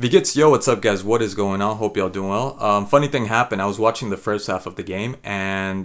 Vigits, yo, what's up, guys? What is going on? Hope y'all doing well. Funny thing happened. I was watching the first half of the game, and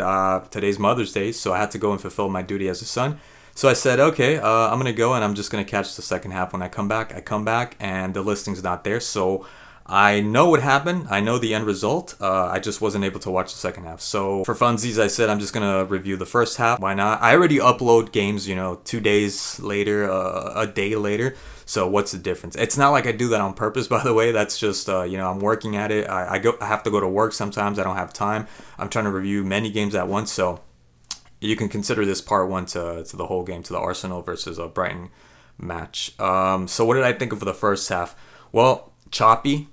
today's Mother's Day, so I had to go and fulfill my duty as a son. So I said, okay, I'm gonna go and I'm just gonna catch the second half when I come back. I come back, and the listing's not there, so I know what happened. I know the end result. I just wasn't able to watch the second half. So for funsies, I said I'm just gonna review the first half. Why not? I already upload games, 2 days later, a day later. So what's the difference? It's not like I do that on purpose, by the way. That's just, I'm working at it. I have to go to work sometimes. I don't have time. I'm trying to review many games at once. So you can consider this part one to the whole game, to the Arsenal versus Brighton match. So what did I think of the first half? Well, choppy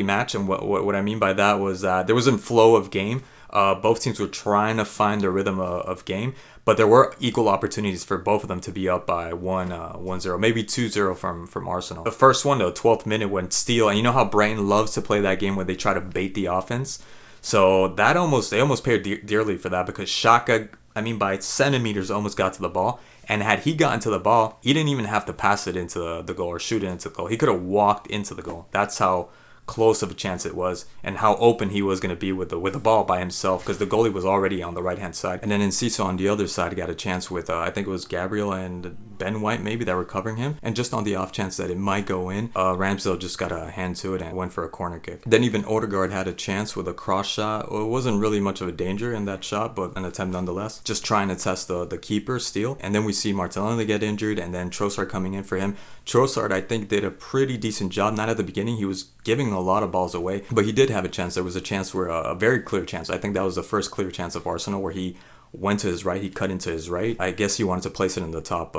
match. And what I mean by that was that there wasn't flow of game. Both teams were trying to find the rhythm of game, but there were equal opportunities for both of them to be up by 1-0, maybe 2-0 from Arsenal. The first one, the 12th minute, went steal, and you know how Brighton loves to play that game where they try to bait the offense. So they almost paid dearly for that, because Xhaka, by centimeters, almost got to the ball. And had he gotten to the ball, he didn't even have to pass it into the goal or shoot it into the goal. He could have walked into the goal. That's how close of a chance it was, and how open he was going to be with the ball by himself, because the goalie was already on the right hand side. And then Enciso on the other side got a chance with I think it was Gabriel and Ben White maybe that were covering him, and just on the off chance that it might go in, Ramsdale just got a hand to it and went for a corner kick. Then even Odegaard had a chance with a cross shot. Well, it wasn't really much of a danger in that shot, but an attempt nonetheless, just trying to test the keeper steal. And then we see Martinelli get injured, and then Trossard coming in for him. Trossard, I think, did a pretty decent job. Not at the beginning, he was giving a lot of balls away, but he did have a chance. There was a chance where a very clear chance. I think that was the first clear chance of Arsenal, where he went to his right, he cut into his right. I guess he wanted to place it in the top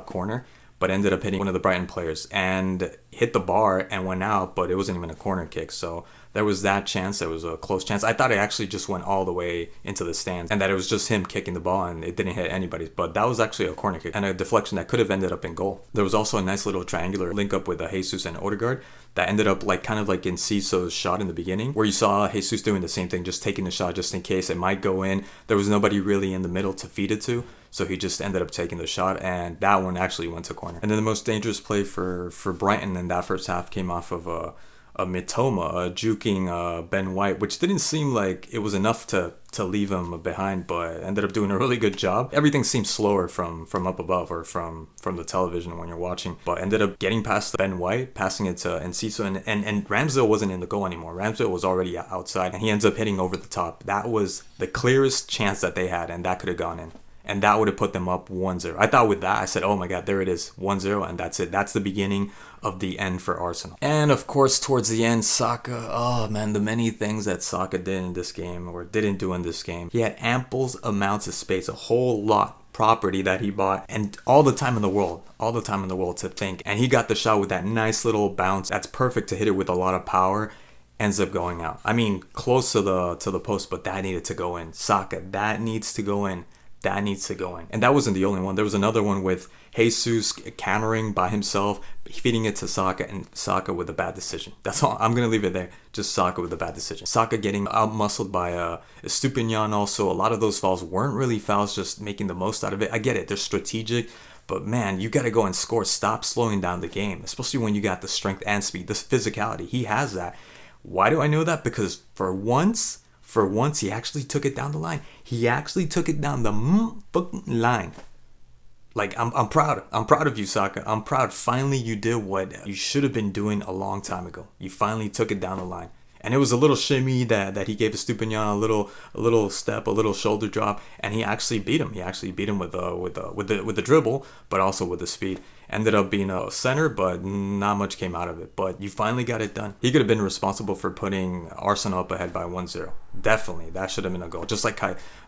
corner, but ended up hitting one of the Brighton players and hit the bar and went out, but it wasn't even a corner kick. So there was that chance. There was a close chance. I thought it actually just went all the way into the stands, and that it was just him kicking the ball and it didn't hit anybody. But that was actually a corner kick and a deflection that could have ended up in goal. There was also a nice little triangular link up with Jesus and Odegaard that ended up kind of like in Ciso's shot in the beginning, where you saw Jesus doing the same thing, just taking the shot just in case it might go in. There was nobody really in the middle to feed it to, so he just ended up taking the shot, and that one actually went to corner. And then the most dangerous play for Brighton in that first half came off of a Mitoma juking Ben White, which didn't seem like it was enough to leave him behind, but ended up doing a really good job. Everything seems slower from up above or from the television when you're watching, but ended up getting past Ben White, passing it to Enciso, and Ramsdale wasn't in the goal anymore. Ramsdale was already outside, and he ends up hitting over the top. That was the clearest chance that they had, and that could have gone in. And that would have put them up 1-0. I thought with that, I said, oh my God, there it is, 1-0, and that's it. That's the beginning of the end for Arsenal. And of course, towards the end, Saka, oh man, the many things that Saka did in this game, or didn't do in this game. He had ample amounts of space, a whole lot, property that he bought, and all the time in the world to think. And he got the shot with that nice little bounce. That's perfect to hit it with a lot of power. Ends up going out. Close to the post, but that needed to go in. Saka, that needs to go in. That needs to go in. And that wasn't the only one. There was another one with Jesus countering by himself, feeding it to Saka, and Saka with a bad decision. That's all. I'm going to leave it there. Just Saka with a bad decision. Saka getting out-muscled by Estupinian also. A lot of those fouls weren't really fouls, just making the most out of it. I get it. They're strategic. But man, you got to go and score. Stop slowing down the game, especially when you got the strength and speed, this physicality. He has that. Why do I know that? Because for once, he actually took it down the line. He actually took it down the line. Like, I'm proud. I'm proud of you, Saka. I'm proud. Finally, you did what you should have been doing a long time ago. You finally took it down the line. And it was a little shimmy that he gave Estupinian, a little step, a little shoulder drop, and he actually beat him. He actually beat him with the dribble, but also with the speed. Ended up being a center, but not much came out of it. But you finally got it done. He could have been responsible for putting Arsenal up ahead by 1-0. Definitely, that should have been a goal. Just like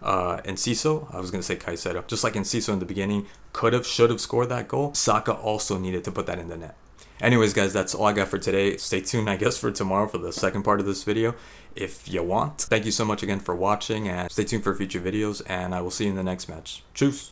Enciso, I was gonna say Caicedo. Just like Enciso in the beginning, should have scored that goal. Saka also needed to put that in the net. Anyways, guys, that's all I got for today. Stay tuned, I guess, for tomorrow for the second part of this video, if you want. Thank you so much again for watching, and stay tuned for future videos, and I will see you in the next match. Tschüss!